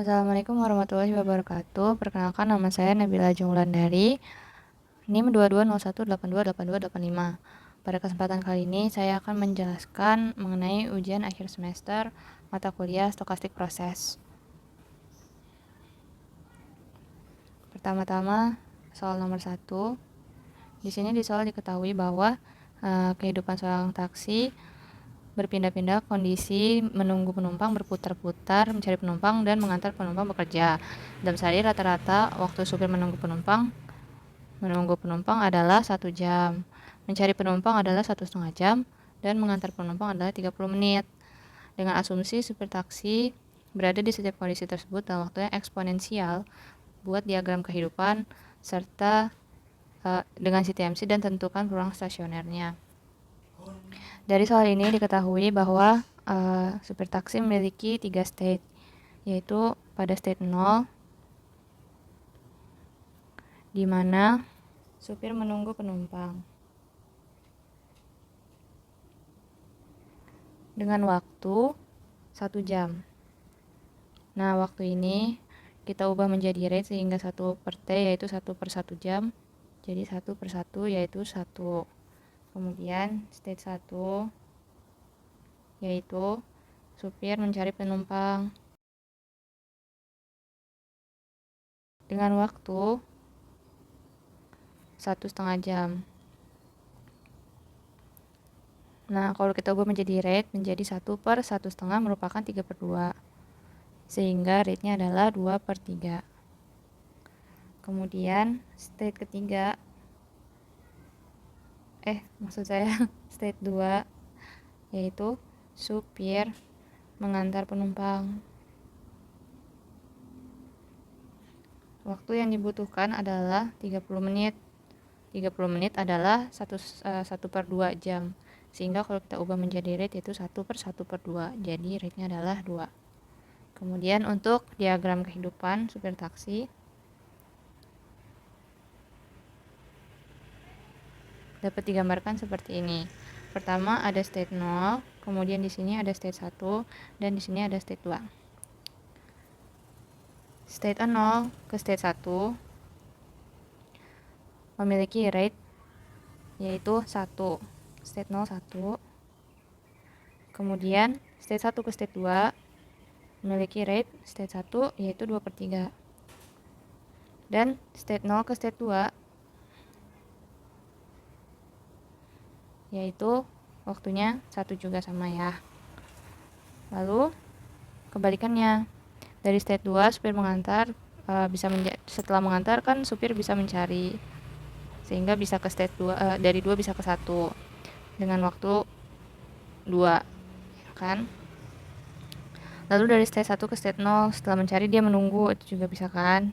Assalamualaikum warahmatullahi wabarakatuh. Perkenalkan, nama saya Nabila Junglandari, NIM 2201828285. Pada kesempatan kali ini saya akan menjelaskan mengenai ujian akhir semester mata kuliah Stokastik Proses. Pertama-tama, soal nomor 1. Di sini di soal diketahui bahwa kehidupan seorang taksi berpindah-pindah kondisi menunggu penumpang, berputar-putar mencari penumpang dan mengantar penumpang bekerja. Dalam sehari rata-rata waktu supir menunggu penumpang adalah 1 jam, mencari penumpang adalah 1,5 jam, dan mengantar penumpang adalah 30 menit. Dengan asumsi supir taksi berada di setiap kondisi tersebut dalam waktu yang eksponensial, buat diagram kehidupan serta dengan CTMC dan tentukan ruang stasionernya. Dari soal ini diketahui bahwa supir taksi memiliki 3 state, yaitu pada state 0, di mana supir menunggu penumpang dengan waktu 1 jam. Nah, waktu ini kita ubah menjadi rate sehingga 1/T yaitu 1/1 jam, jadi 1/1 yaitu 1. Kemudian state 1 yaitu supir mencari penumpang dengan waktu 1,5 jam. Nah, kalau kita ubah menjadi rate menjadi 1/1,5 merupakan 3/2, sehingga rate-nya adalah 2/3. Kemudian state ketiga, state 2 yaitu supir mengantar penumpang. Waktu yang dibutuhkan adalah 30 menit. 30 menit adalah 1/2 jam. Sehingga kalau kita ubah menjadi rate yaitu 1/1/2. Jadi rate-nya adalah 2. Kemudian untuk diagram kehidupan supir taksi dapat digambarkan seperti ini. Pertama ada state 0, kemudian di sini ada state 1, dan di sini ada state 2. State 0 ke state 1 memiliki rate yaitu 1. State 0 1. Kemudian state 1 ke state 2 memiliki rate state 1 yaitu 2/3. Dan state 0 ke state 2 yaitu waktunya 1 juga sama ya. Lalu kebalikannya, dari state 2 supir mengantar setelah mengantar kan supir bisa mencari, sehingga bisa ke state 2 dari 2 bisa ke 1 dengan waktu 2 kan. Lalu dari state 1 ke state 0 setelah mencari dia menunggu, itu juga bisa kan,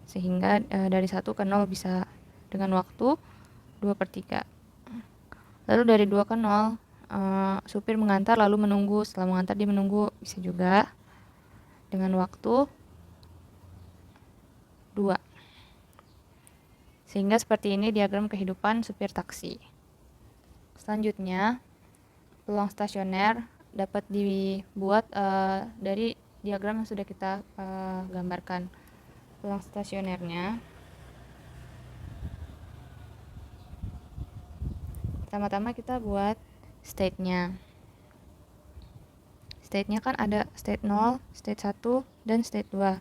sehingga dari 1 ke 0 bisa dengan waktu 2/3. Lalu dari 2 ke 0 supir mengantar lalu menunggu, setelah mengantar dia menunggu, bisa juga dengan waktu 2. Sehingga seperti ini diagram kehidupan supir taksi. Selanjutnya, peluang stasioner dapat dibuat dari diagram yang sudah kita gambarkan. Peluang stasionernya, pertama-tama kita buat state-nya. State-nya kan ada state 0, state 1, dan state 2.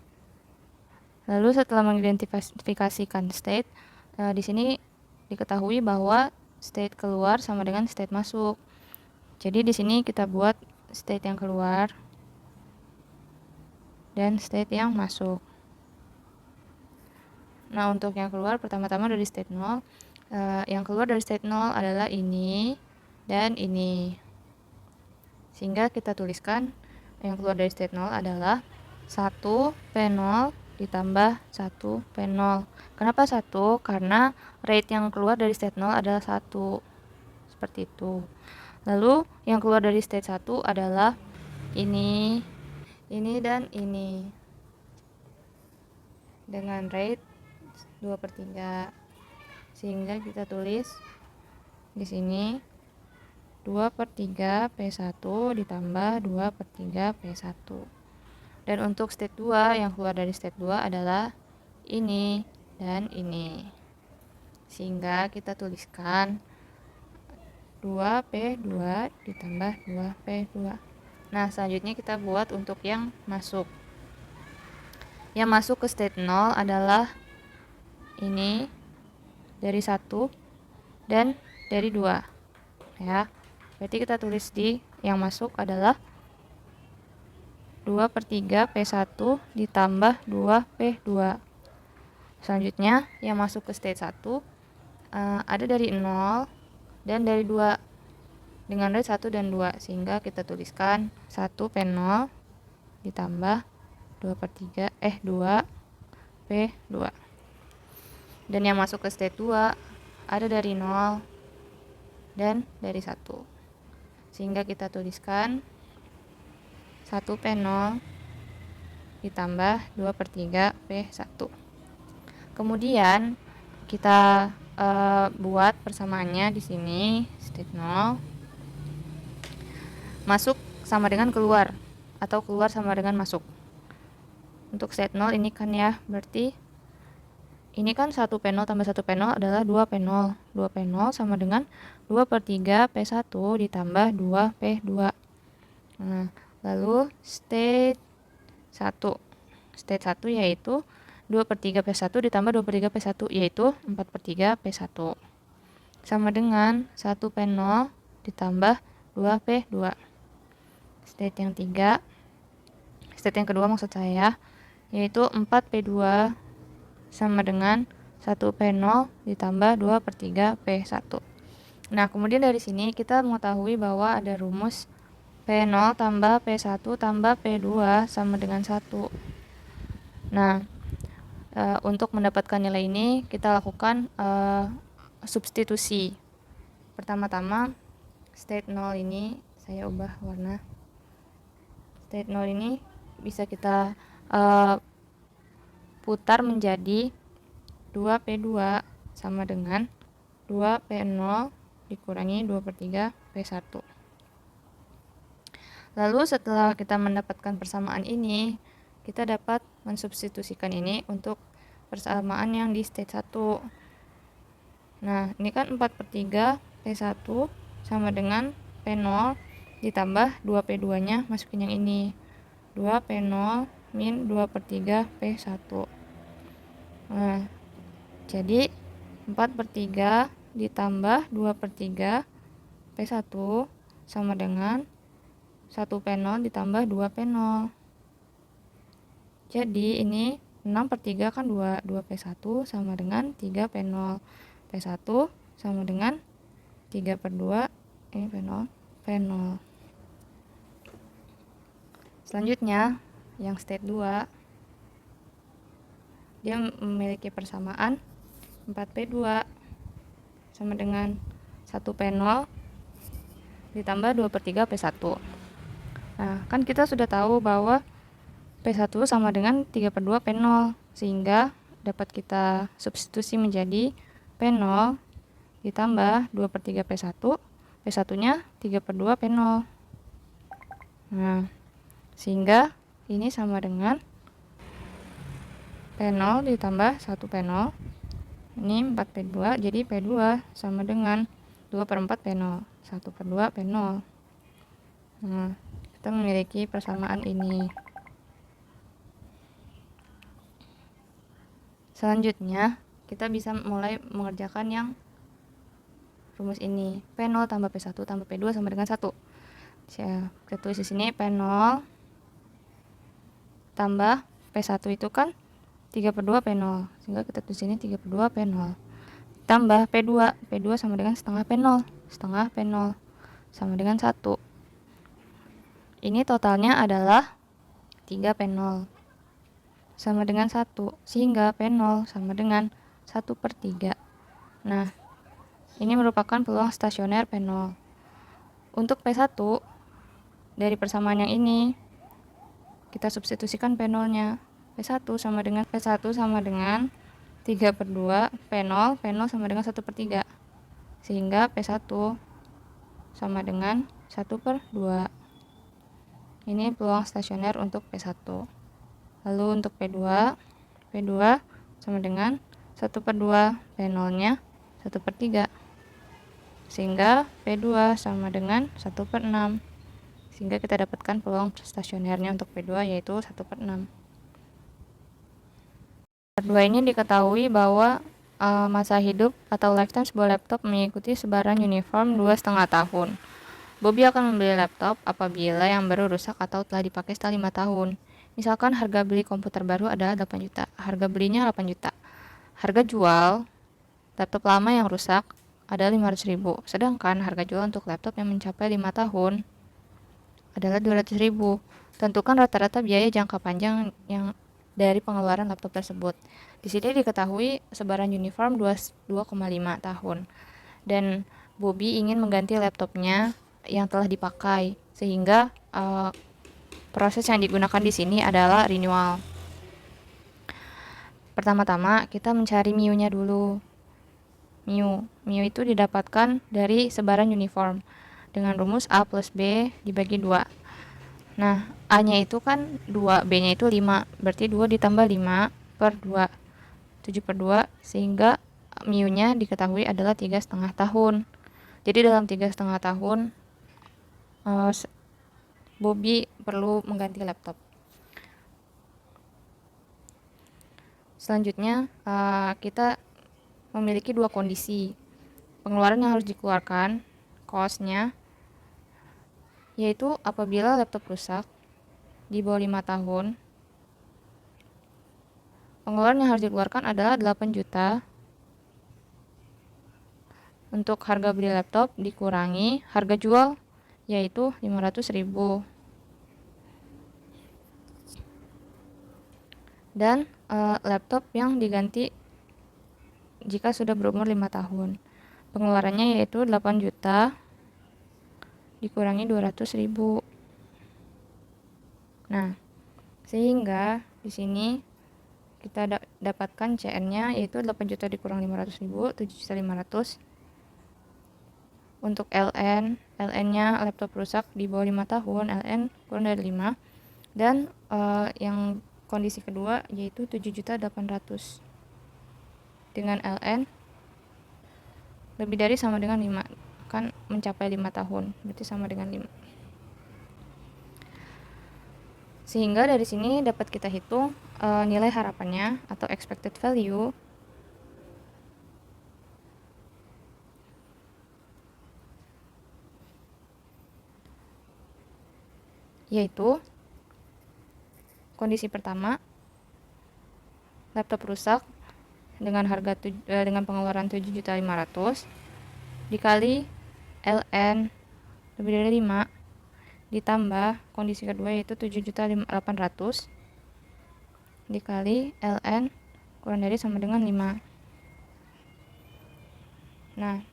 Lalu setelah mengidentifikasikan state, di sini diketahui bahwa state keluar sama dengan state masuk. Jadi di sini kita buat state yang keluar dan state yang masuk. Nah, untuk yang keluar pertama-tama dari state 0, yang keluar dari state 0 adalah ini dan ini. Sehingga kita tuliskan yang keluar dari state 0 adalah 1P0 ditambah 1P0. Kenapa 1? Karena rate yang keluar dari state 0 adalah 1. Seperti itu. Lalu yang keluar dari state 1 adalah ini dan ini. Dengan rate 2/3. Sehingga kita tulis di sini 2/3 P1 ditambah 2/3 P1. Dan untuk state 2, yang keluar dari state 2 adalah ini dan ini. Sehingga kita tuliskan 2P2 ditambah 2P2. Nah, selanjutnya kita buat untuk yang masuk. Yang masuk ke state 0 adalah ini dari 1 dan dari 2. Ya. Berarti kita tulis di yang masuk adalah 2/3 P1 ditambah 2P2. Selanjutnya yang masuk ke state 1 ada dari 0 dan dari 2 dengan rate 1 dan 2, sehingga kita tuliskan 1P0 ditambah 2P2. Dan yang masuk ke state 2 ada dari 0 dan dari 1, sehingga kita tuliskan 1P0 ditambah 2/3 P1. Kemudian kita buat persamaannya di sini. State 0 masuk sama dengan keluar, atau keluar sama dengan masuk. Untuk state 0 ini kan ya, berarti ini kan 1P0 tambah 1P0 adalah 2P0. 2P0 sama dengan 2/3 P1 ditambah 2P2. Nah, lalu state 1. State 1 yaitu 2/3 P1 ditambah 2/3 P1, yaitu 4/3 P1. Sama dengan 1P0 ditambah 2P2. State yang kedua maksud saya, yaitu 4P2 sama dengan 1P0 ditambah 2/3 P1. Nah, kemudian dari sini kita mengetahui bahwa ada rumus P0 tambah P1 tambah P2 sama dengan 1. Nah, untuk mendapatkan nilai ini kita lakukan substitusi. Pertama-tama state 0 ini saya ubah warna. State 0 ini bisa kita putar menjadi 2P2 sama dengan 2P0 dikurangi 2/3 P1. Lalu setelah kita mendapatkan persamaan ini, kita dapat mensubstitusikan ini untuk persamaan yang di state 1. Nah, ini kan 4/3 P1 sama dengan P0 ditambah 2P2 nya masukin yang ini, 2P0 min 2/3 P1. Nah, jadi 4/3 ditambah 2/3 P1 sama dengan 1P0 ditambah 2P0. Jadi ini 6/3 kan 2P1 sama dengan 3P0. P1 sama dengan 3/2, ini P0, P0. Selanjutnya yang state 2, dia memiliki persamaan 4P2 sama dengan 1P0 ditambah 2/3 P1. Nah, kan kita sudah tahu bahwa P1 sama dengan 3/2 P0, sehingga dapat kita substitusi menjadi P0 ditambah 2/3 P1, P1-nya 3/2 P0. Nah, sehingga ini sama dengan P0 ditambah 1 P0, ini 4P2, jadi P2 sama dengan 2/4 P0, 1/2 P0. Nah, kita memiliki persamaan ini. Selanjutnya, kita bisa mulai mengerjakan yang rumus ini. P0 tambah P1 tambah P2 sama dengan 1. Kita tulis di sini P0 tambah P1 itu kan 3/2 P0, sehingga kita tulis ini 3/2 P0 tambah P2. P2 sama dengan setengah P0. Setengah P0 sama dengan 1. Ini totalnya adalah 3P0 sama dengan 1, sehingga P0 sama dengan 1/3. Nah, ini merupakan peluang stasioner P0. Untuk P1, dari persamaan yang ini, kita substitusikan P0-nya. P1 sama dengan 3/2 P0, P0 sama dengan 1/3. Sehingga P1 sama dengan 1/2. Ini peluang stasioner untuk P1. Lalu untuk P2 sama dengan 1/2 P0 nya 1/3, sehingga P2 sama dengan 1/6, sehingga kita dapatkan peluang stasionernya untuk P2 yaitu 1/6. Kedua ini diketahui bahwa masa hidup atau lifetime sebuah laptop mengikuti sebaran uniform 2,5 tahun. Bobby akan membeli laptop apabila yang baru rusak atau telah dipakai setelah 5 tahun. Misalkan harga beli komputer baru adalah 8 juta, harga belinya 8 juta. Harga jual laptop lama yang rusak adalah 500.000, sedangkan harga jual untuk laptop yang mencapai 5 tahun adalah 200.000. Tentukan rata-rata biaya jangka panjang yang dari pengeluaran laptop tersebut. Di sini diketahui sebaran uniform 2,5 tahun. Dan Bobby ingin mengganti laptopnya yang telah dipakai, sehingga proses yang digunakan di sini adalah renewal. Pertama-tama kita mencari mu-nya dulu. Mu itu didapatkan dari sebaran uniform dengan rumus A plus B dibagi 2. Nah, A-nya itu kan 2, B-nya itu 5, berarti 2 ditambah 5/2, 7/2, sehingga mu-nya diketahui adalah 3,5 tahun. Jadi dalam 3,5 tahun Bobby perlu mengganti laptop. Selanjutnya kita memiliki dua kondisi pengeluaran yang harus dikeluarkan, cost-nya, yaitu apabila laptop rusak di bawah 5 tahun, pengeluaran yang harus dikeluarkan adalah 8 juta untuk harga beli laptop dikurangi harga jual yaitu 500.000, dan laptop yang diganti jika sudah berumur 5 tahun. Pengeluarannya yaitu 8 juta dikurangi 200.000. Nah, sehingga di sini kita dapatkan CN-nya yaitu 8 juta dikurang 500.000, 7.500.000. Untuk LN-nya laptop rusak di bawah 5 tahun, LN kurang dari 5. Dan yang kondisi kedua yaitu 7.800.000 dengan LN lebih dari sama dengan 5, kan mencapai 5 tahun, berarti sama dengan 5. Sehingga dari sini dapat kita hitung nilai harapannya atau expected value yaitu kondisi pertama, laptop rusak dengan harga dengan pengeluaran 7.500.000 dikali LN lebih dari 5 ditambah kondisi kedua yaitu 7.800.000 dikali LN kurang dari sama dengan 5. Nah,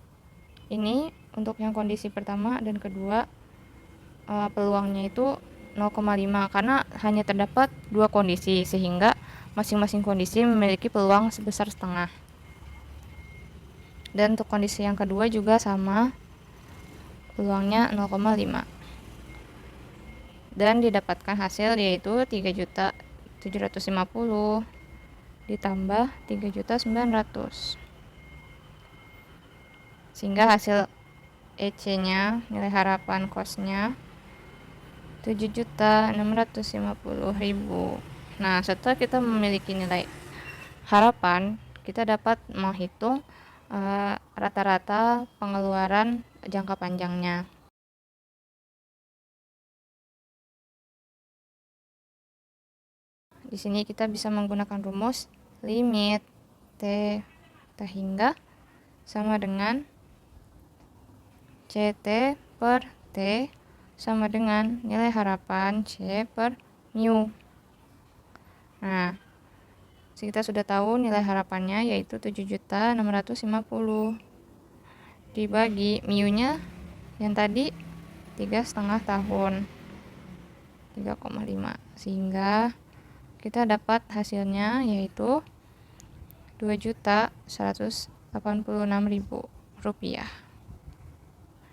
ini untuk yang kondisi pertama dan kedua peluangnya itu 0,5 karena hanya terdapat dua kondisi, sehingga masing-masing kondisi memiliki peluang sebesar setengah. Dan untuk kondisi yang kedua juga sama, peluangnya 0,5. Dan didapatkan hasil yaitu 3.750.000 ditambah 3.900.000, sehingga hasil EC-nya, nilai harapan cost-nya 7.650.000. Nah, setelah kita memiliki nilai harapan, kita dapat menghitung rata-rata pengeluaran jangka panjangnya. Di sini kita bisa menggunakan rumus limit T hingga sama dengan CT per T sama dengan nilai harapan C per mu. Nah, kita sudah tahu nilai harapannya yaitu 7.650.000 dibagi mu-nya yang tadi 3,5 tahun, 3,5, sehingga kita dapat hasilnya yaitu 2.186.000 rupiah.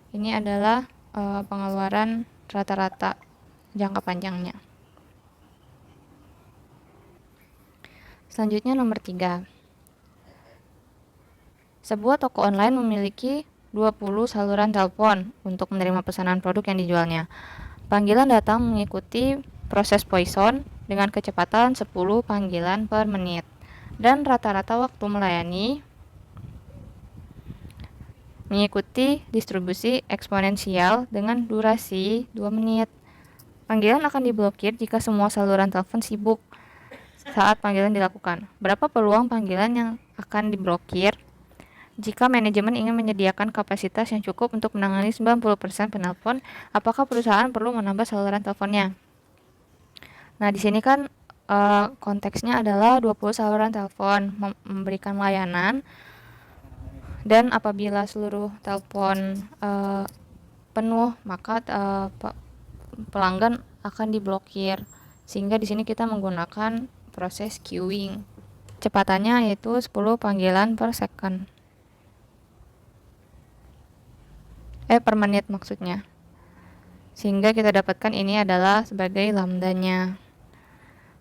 Ini adalah pengeluaran rata-rata jangka panjangnya. Selanjutnya nomor 3. Sebuah toko online memiliki 20 saluran telepon untuk menerima pesanan produk yang dijualnya. Panggilan datang mengikuti proses Poisson dengan kecepatan 10 panggilan per menit. Dan rata-rata waktu melayani mengikuti distribusi eksponensial dengan durasi 2 menit. Panggilan akan diblokir jika semua saluran telepon sibuk saat panggilan dilakukan. Berapa peluang panggilan yang akan diblokir? Jika manajemen ingin menyediakan kapasitas yang cukup untuk menangani 90% penelpon, apakah perusahaan perlu menambah saluran teleponnya? Nah, di sini kan konteksnya adalah 20 saluran telepon memberikan layanan, dan apabila seluruh telepon penuh, maka pelanggan akan diblokir. Sehingga di sini kita menggunakan proses queuing. Kecepatannya yaitu 10 panggilan per second. Per menit maksudnya. Sehingga kita dapatkan ini adalah sebagai lambdanya.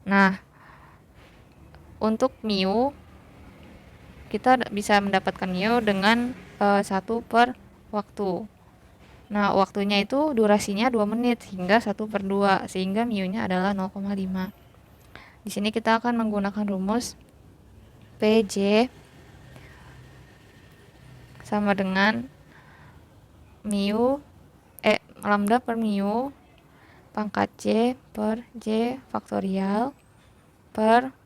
Nah, untuk mu kita bisa mendapatkan mu dengan 1 per waktu. Nah, waktunya itu durasinya 2 menit hingga 1 per 2, sehingga mu-nya adalah 0,5. Di sini kita akan menggunakan rumus PJ sama dengan lambda per mu pangkat J per J faktorial per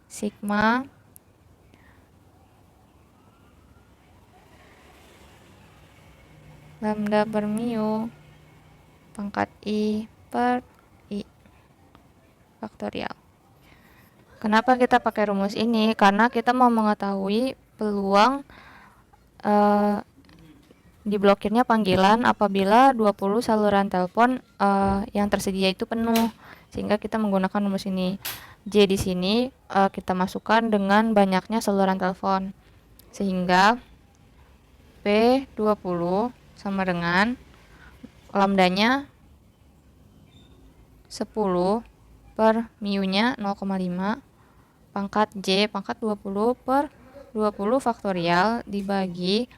sigma lambda per mu pangkat I per I faktorial. Kenapa kita pakai rumus ini? Karena kita mau mengetahui peluang diblokirnya panggilan apabila 20 saluran telepon yang tersedia itu penuh, sehingga kita menggunakan rumus ini. J di sini kita masukkan dengan banyaknya saluran telepon, sehingga P20 sama dengan lambdanya 10 per mu-nya 0,5 pangkat J pangkat 20 per 20 faktorial dibagi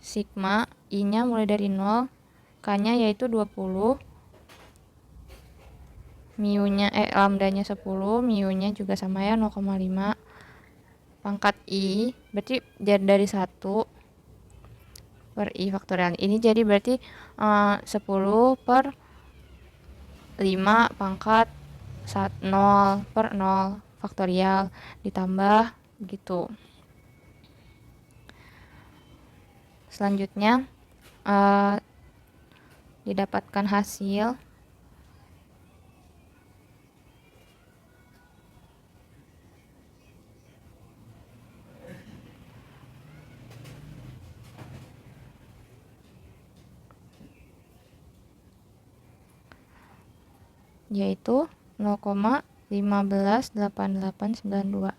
sigma I-nya mulai dari 0, K-nya yaitu 20, mu-nya lambdanya 10, mu-nya juga sama ya 0,5 pangkat I, berarti jadi dari 1 per I faktorial. Ini jadi berarti 10 per 5 pangkat 0 per 0 faktorial ditambah gitu. Selanjutnya didapatkan hasil yaitu 0,158892.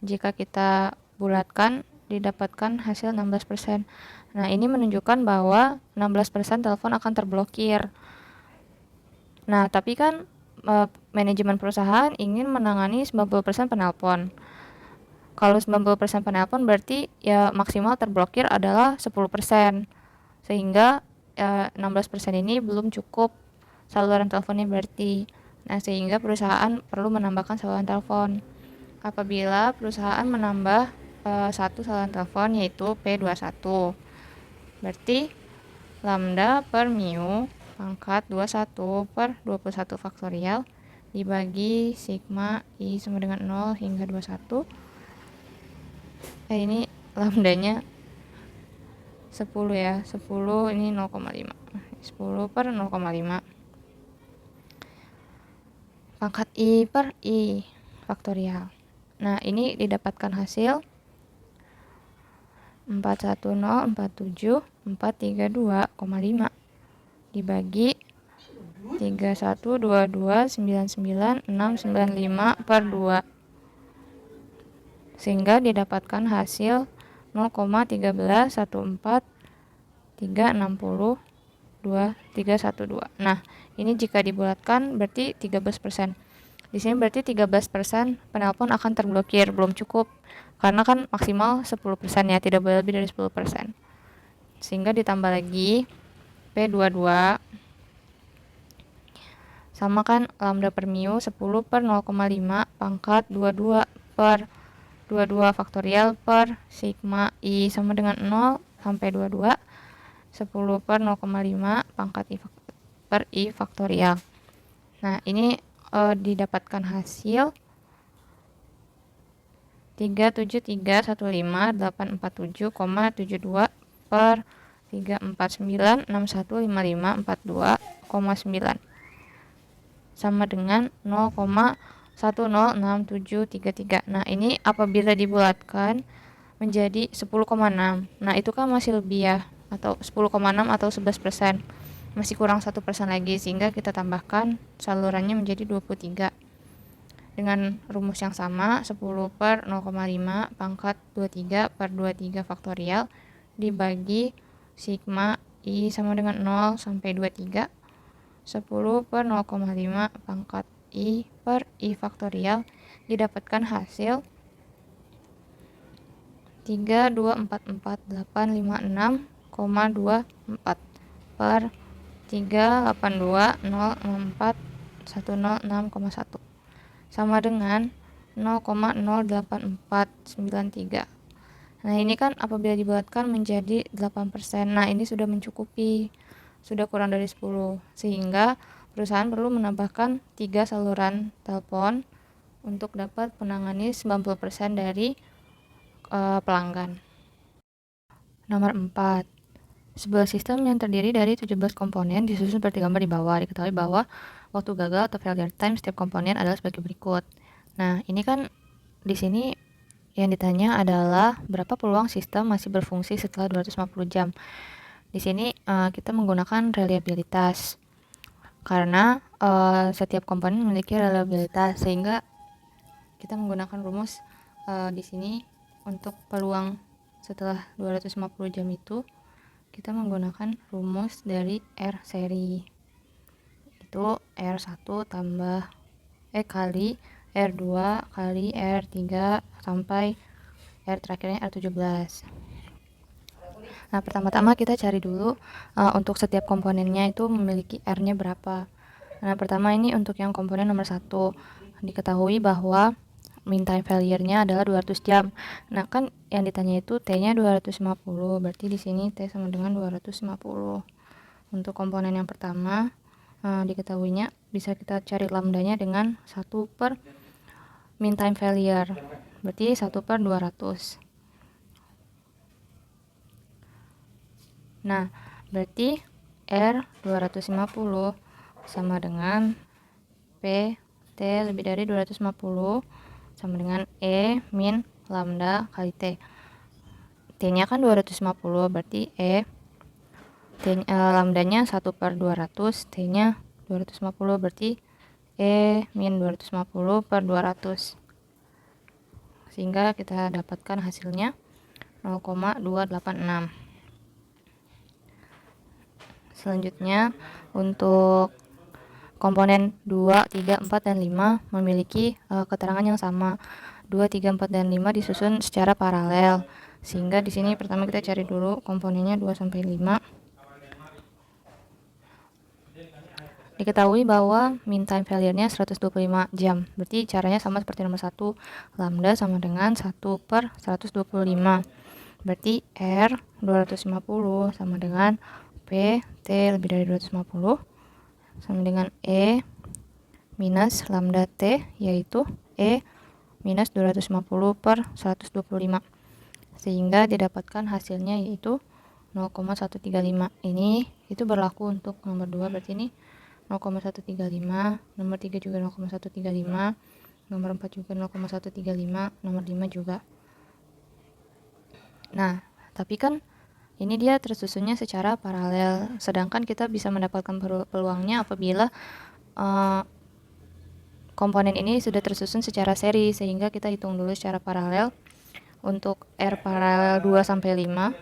Jika kita bulatkan didapatkan hasil 16%. Nah, ini menunjukkan bahwa 16% telepon akan terblokir. Nah, tapi kan manajemen perusahaan ingin menangani 90% penelpon. Kalau 90% penelpon berarti ya maksimal terblokir adalah 10%. Sehingga 16% ini belum cukup saluran teleponnya berarti. Nah, sehingga perusahaan perlu menambahkan saluran telepon. Apabila perusahaan menambah 1 saluran telepon yaitu P21, berarti lambda per mu pangkat 21 per 21 faktorial dibagi sigma I sama dengan 0 hingga 21. Ini lambdanya 10 ya, 10 ini 0,5, 10 per 0,5 pangkat I per I faktorial. Nah, ini didapatkan hasil 41047,432,5 dibagi 312299,695 per 2, sehingga didapatkan hasil 0,1414360,2312. Nah, ini jika dibulatkan berarti 13%. Di sini berarti 13% penelpon akan terblokir, belum cukup. Karena kan maksimal 10% ya, tidak boleh lebih dari 10%. Sehingga ditambah lagi P22 sama kan lambda per mu 10 per 0,5 pangkat 22 per 22 faktorial per sigma I sama dengan 0 sampai 22 10 per 0,5 pangkat I per I faktorial. Nah, ini didapatkan hasil 37315.847,72 per 349615542,9 sama dengan 0,106733. Nah, ini apabila dibulatkan menjadi 10,6. Nah, itu kan masih lebih ya, atau 10,6 atau 11%. Masih kurang 1% lagi, sehingga kita tambahkan salurannya menjadi 23. Dengan rumus yang sama, 10 per 0,5 pangkat 23 per 23 faktorial dibagi sigma I sama dengan 0 sampai 23. 10 per 0,5 pangkat I per I faktorial didapatkan hasil 3244856,24 per 382004106,1 sama dengan 0,08493. Nah, ini kan apabila dibulatkan menjadi 8%. Nah, ini sudah mencukupi, sudah kurang dari 10, sehingga perusahaan perlu menambahkan 3 saluran telepon untuk dapat menangani 90% dari pelanggan. Nomor 4. Sebuah sistem yang terdiri dari 17 komponen disusun seperti gambar di bawah. Diketahui bahwa waktu gagal atau failure time setiap komponen adalah sebagai berikut. Nah, ini kan di sini yang ditanya adalah berapa peluang sistem masih berfungsi setelah 250 jam. Di sini kita menggunakan reliabilitas karena setiap komponen memiliki reliabilitas, sehingga kita menggunakan rumus di sini untuk peluang setelah 250 jam itu kita menggunakan rumus dari R seri. Itu R1 tambah kali R2 kali R3 sampai R terakhirnya R17. Nah, pertama-tama kita cari dulu untuk setiap komponennya itu memiliki R-nya berapa. Nah, pertama ini untuk yang komponen nomor 1. Diketahui bahwa mean time failure-nya adalah 200 jam. Nah, kan yang ditanya itu T-nya 250, berarti di sini T sama dengan 250. Untuk komponen yang pertama, diketahuinya bisa kita cari lambdanya dengan 1 per mean time failure, berarti 1 per 200. Nah, berarti R 250 sama dengan P T lebih dari 250 sama dengan E min lambda kali T. T-nya kan 250, berarti lambdanya 1 per 200, T-nya 250, berarti E min 250 per 200. Sehingga kita dapatkan hasilnya 0,286. Selanjutnya, untuk komponen 2, 3, 4, dan 5 memiliki keterangan yang sama. 2, 3, 4, dan 5 disusun secara paralel. Sehingga di sini pertama kita cari dulu komponennya 2 sampai 5. Diketahui bahwa mean time failure-nya 125 jam. Berarti caranya sama seperti nomor 1. Lambda sama dengan 1 per 125. Berarti R 250 sama dengan P T lebih dari 250 sama dengan E minus lambda T, yaitu E minus 250 per 125. Sehingga didapatkan hasilnya yaitu 0,135. Ini itu berlaku untuk nomor 2, berarti ini 0,135, nomor 3 juga 0,135, nomor 4 juga 0,135, nomor 5 juga. Nah, tapi kan ini dia tersusunnya secara paralel, sedangkan kita bisa mendapatkan peluangnya apabila komponen ini sudah tersusun secara seri, sehingga kita hitung dulu secara paralel. Untuk R paralel 2 sampai 5,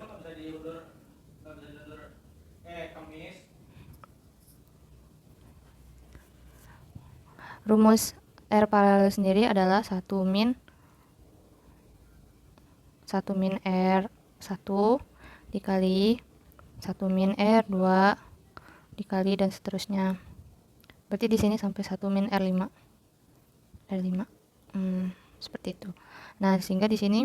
rumus R paralel sendiri adalah 1 min R1 dikali 1 min R2 dikali dan seterusnya. Berarti di sini sampai 1 min R5. Seperti itu. Nah, sehingga di sini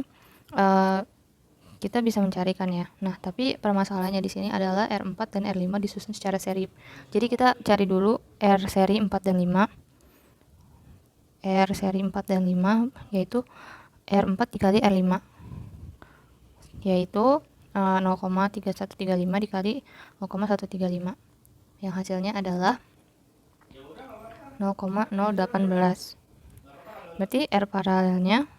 kita bisa mencarikan ya. Nah, tapi permasalahannya di sini adalah R4 dan R5 disusun secara seri. Jadi kita cari dulu R seri 4 dan 5. R seri 4 dan 5 yaitu R4 dikali R5. Yaitu 0,3135 dikali 0,135. Yang hasilnya adalah 0,018. Berarti R paralelnya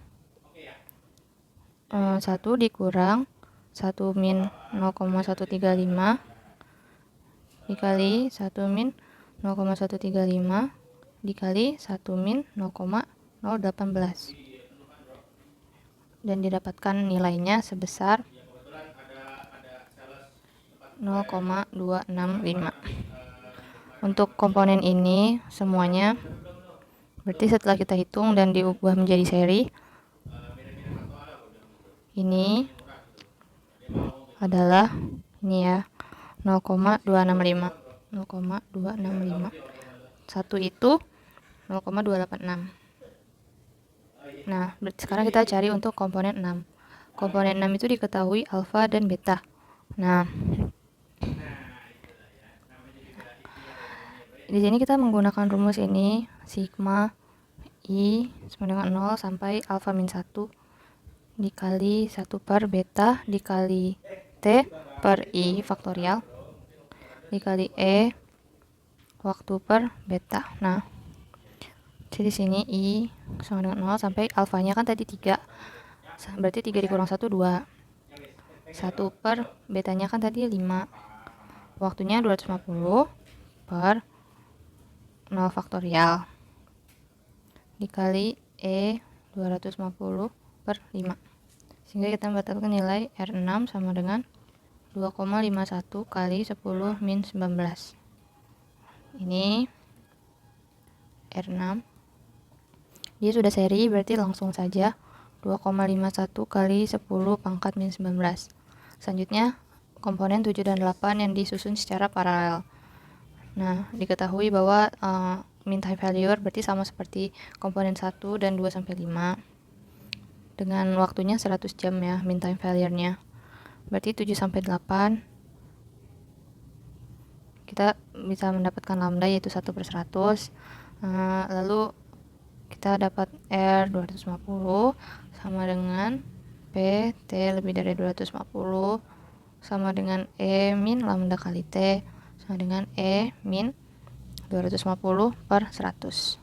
1 dikurang 1 min 0,135 dikali 1 min 0,135 dikali 1 min 0,018 dan didapatkan nilainya sebesar 0,265. Untuk komponen ini semuanya berarti setelah kita hitung dan diubah menjadi seri, ini adalah ini ya 0,265. 0,265. Satu itu 0,286. Nah, sekarang kita cari untuk komponen 6. Komponen 6 itu diketahui alfa dan beta. Nah, di sini kita menggunakan rumus ini, sigma I sama dengan 0 sampai alfa min 1 dikali 1 per beta dikali T per I faktorial dikali E waktu per beta. Nah, jadi di sini I sama dengan 0 sampai alfanya kan tadi 3. Berarti 3 dikurang 1 2. 1 per betanya kan tadi 5. Waktunya 250 per 0 faktorial dikali E 250 per 5. Sehingga kita mendapatkan nilai R6 sama dengan 2,51 kali 10 min 19. Ini R6. Dia sudah seri, berarti langsung saja 2,51 kali 10 pangkat min 19. Selanjutnya komponen 7 dan 8 yang disusun secara paralel. Nah, diketahui bahwa mean time failure berarti sama seperti komponen 1 dan 2 sampai 5. Dengan waktunya 100 jam ya mean time failure-nya. Berarti 7 sampai 8 kita bisa mendapatkan lambda yaitu 1 per 100. Lalu kita dapat R 250 sama dengan P T lebih dari 250 sama dengan E min lambda kali T sama dengan E min 250 per 100.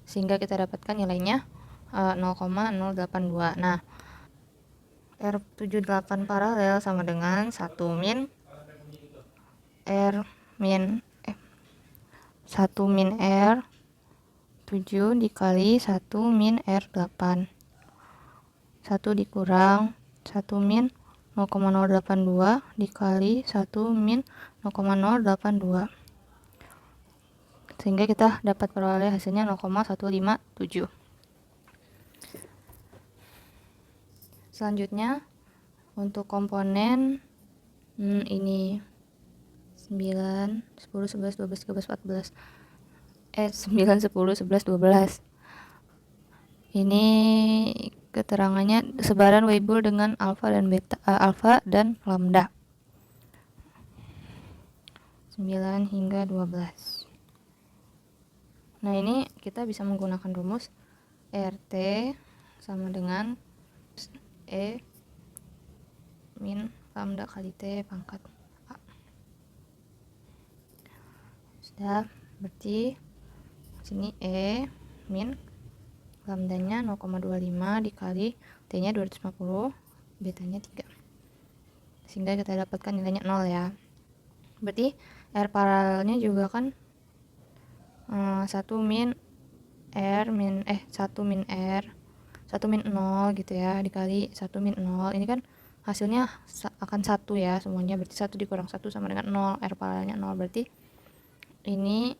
Sehingga kita dapatkan nilainya 0,082. Nah, R78 paralel sama dengan 1 min R 7 dikali 1 min R8. 1 dikurang 1 min 0,082 dikali 1 min 0,082. Sehingga kita dapat peroleh hasilnya 0,157. Selanjutnya untuk komponen ini 9, 10, 11, 12, 13, 14 9, 10, 11, 12 ini keterangannya sebaran Weibull dengan alfa dan beta, alfa dan lambda 9 hingga 12. Nah, ini kita bisa menggunakan rumus RT sama dengan E min lambda kali T pangkat A. Sudah, berarti sini E min lambdanya 0,25 dikali T-nya 250, betanya 3. Sehingga kita dapatkan nilainya 0 ya. Berarti R paralelnya juga kan 1 min R 0 gitu ya dikali 1 min 0. Ini kan hasilnya akan 1 ya semuanya, berarti 1 dikurang 1 sama dengan 0. R paralelnya 0, berarti ini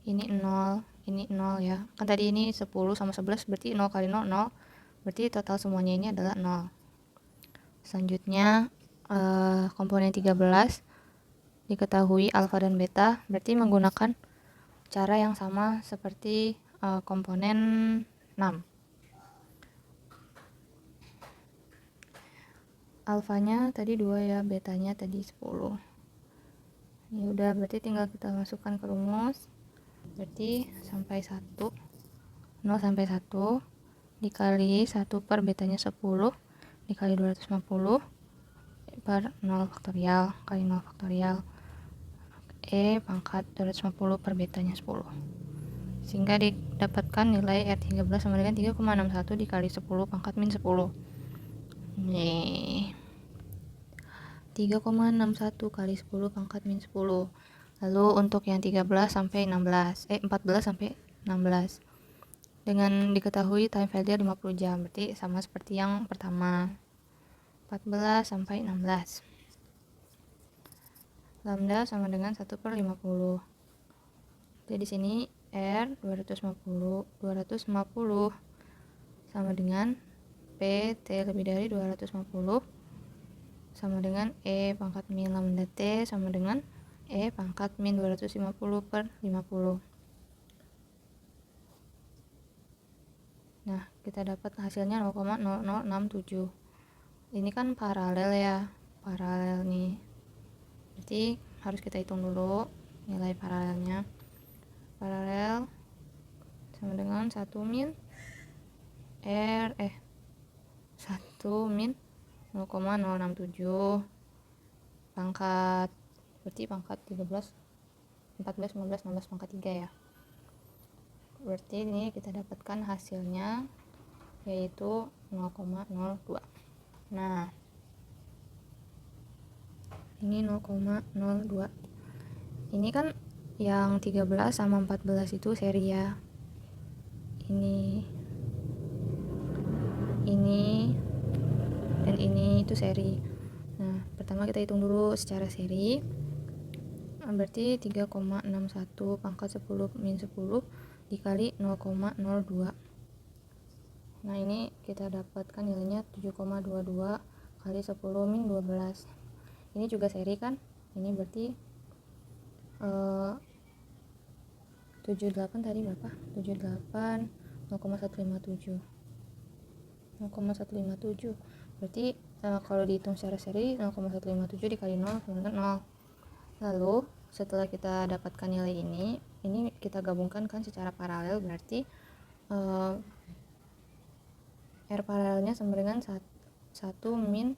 ini 0, ini 0 ya. Kan tadi ini 10 sama 11 berarti 0 kali 0, 0. Berarti total semuanya ini adalah 0. Selanjutnya komponen 13 diketahui alfa dan beta, berarti menggunakan cara yang sama seperti komponen 6. Alfanya tadi 2 ya, betanya tadi 10. Ya udah, berarti tinggal kita masukkan ke rumus. Berarti sampai 1, 0 sampai 1 dikali 1 per betanya 10 dikali 250 per 0 faktorial kali 0 faktorial E pangkat 250 per betanya 10, sehingga didapatkan nilai R13 sama dengan 3,61 dikali 10 pangkat min 10. Nih 3,61 kali 10 pangkat min 10. Lalu untuk yang 13 sampai 14 sampai 16 dengan diketahui time failure 50 jam, berarti sama seperti yang pertama. 14 sampai 16. Lambda sama dengan 1 per 50. Jadi di sini R 250 sama dengan P T lebih dari 250 sama dengan E pangkat min lambda T sama dengan E pangkat min 250 per 50. Nah, kita dapat hasilnya 0,0067. Ini kan paralel ya, paralel nih. Berarti harus kita hitung dulu nilai paralelnya. Paralel sama dengan 1 min R 1 min 0,067 pangkat, berarti pangkat 13 14 15 16 pangkat 3 ya. Berarti ini kita dapatkan hasilnya yaitu 0,02. Nah, ini 0,02. Ini kan yang 13 sama 14 itu seri ya. Ini dan ini itu seri. Nah, pertama kita hitung dulu secara seri. Berarti 3,61 pangkat 10 min 10 dikali 0,02. Nah, ini kita dapatkan nilainya 7,22 kali 10 min 12. Ini juga seri kan? Ini berarti 78 tadi berapa? 78 0,157. 0,157. Berarti kalau dihitung secara seri 0,157 dikali 0 sama dengan 0. Lalu setelah kita dapatkan nilai ini kita gabungkan kan secara paralel, berarti R paralelnya sama dengan 1 min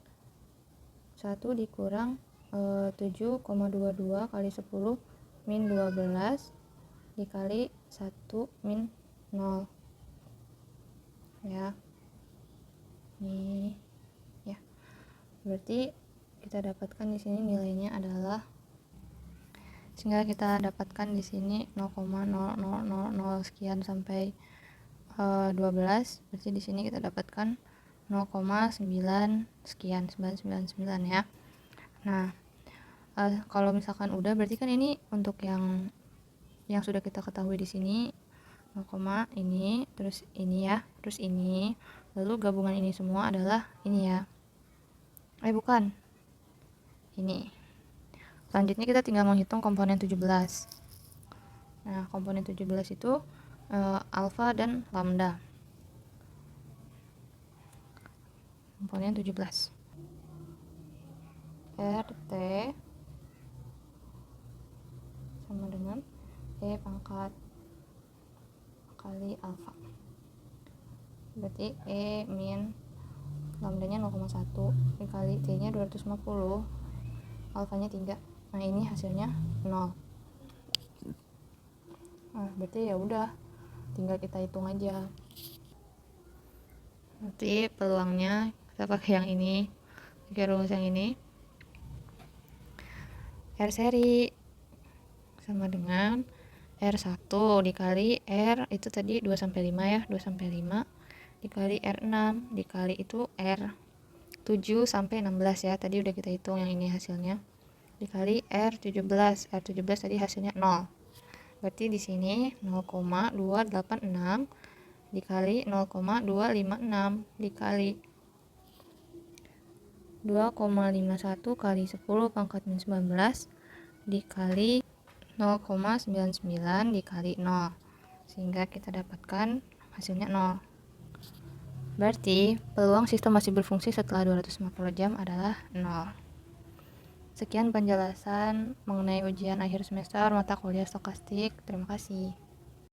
1 dikurang 7,22 kali 10 min 12 dikali 1 min 0 ya. Nih ya. Berarti kita dapatkan di sini nilainya adalah, sehingga kita dapatkan di sini 0,0000 sekian sampai 12. Berarti di sini kita dapatkan 0,9 sekian, 999 ya. Nah, kalau misalkan udah, berarti kan ini untuk yang sudah kita ketahui di sini 0, ini, terus ini ya, terus ini, lalu gabungan ini semua adalah ini ya. Bukan. Ini. Selanjutnya kita tinggal menghitung komponen 17. Nah, komponen 17 itu alfa dan lambda. Komponen 17. RT sama dengan E pangkat kali alfa. Berarti E min lambdanya 0,1 dikali T nya 250, alfanya 3. Nah, ini hasilnya 0. Nah, berarti ya udah, tinggal kita hitung aja. Nanti peluangnya kita pakai yang ini, pakai rumus yang ini. R seri sama dengan R1 dikali R itu tadi 2 sampai 5 ya, 2 sampai 5 dikali R6 dikali itu R7 sampai 16 ya. Tadi udah kita hitung yang ini hasilnya. Dikali R17. R17 tadi hasilnya 0. Berarti di sini 0,286 dikali 0,256 dikali 2,51 kali 10 pangkat min 19 dikali 0,99 dikali 0, sehingga kita dapatkan hasilnya 0. Berarti peluang sistem masih berfungsi setelah 250 jam adalah 0. Sekian penjelasan mengenai ujian akhir semester mata kuliah stokastik. Terima kasih.